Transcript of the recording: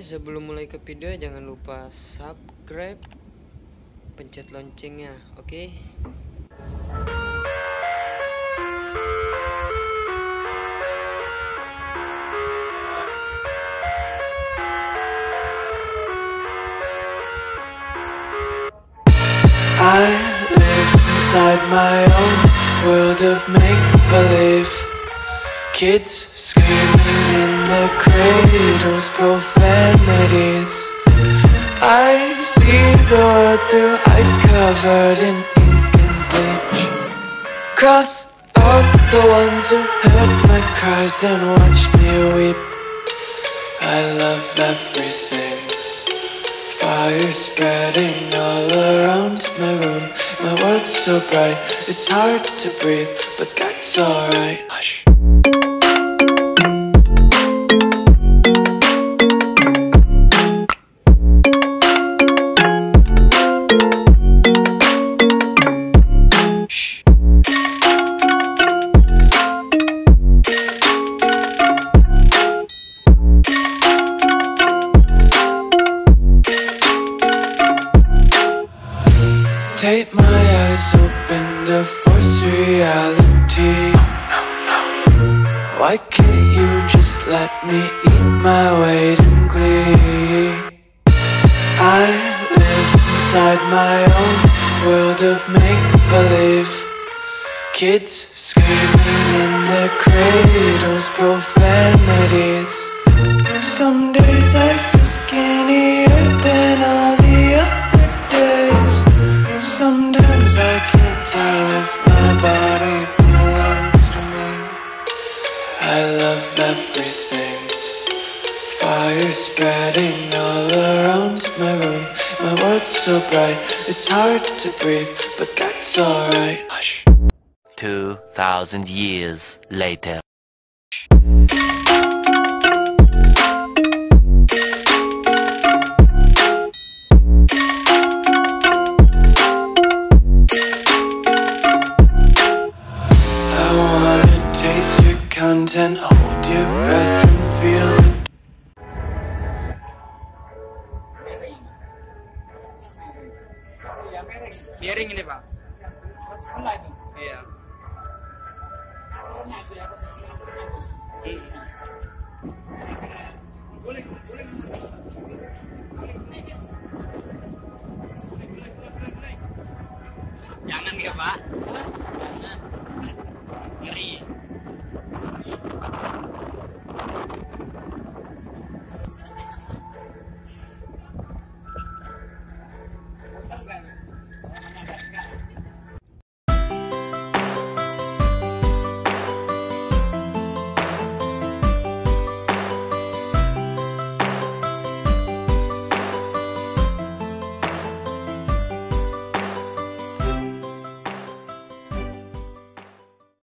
Sebelum mulai ke video, jangan lupa subscribe, pencet loncengnya, oke? I live inside my own world of make-believe. Kids screaming in the cradles, profanities. I see the world through eyes covered in ink and bleach. Cross out the ones who heard my cries and watched me weep. I love everything. Fire spreading all around my room. My world's so bright, it's hard to breathe, but that's alright. Hush. Tape my eyes open to force reality. Why can't you just let me eat my weight in glee? I live inside my own world of make-believe. Kids screaming in their cradles, profanities. Some days I feel skinnier than all the other days. Sometimes I can't tell if my body belongs to me. I love everything. Fire spreading all around my room. My world's so bright, it's hard to breathe, but that's alright. Hush. 2,000 years later. Content, hold your breath and feel it. Miring ini, Pak. Sebelah itu. Iya. Warna itu ya.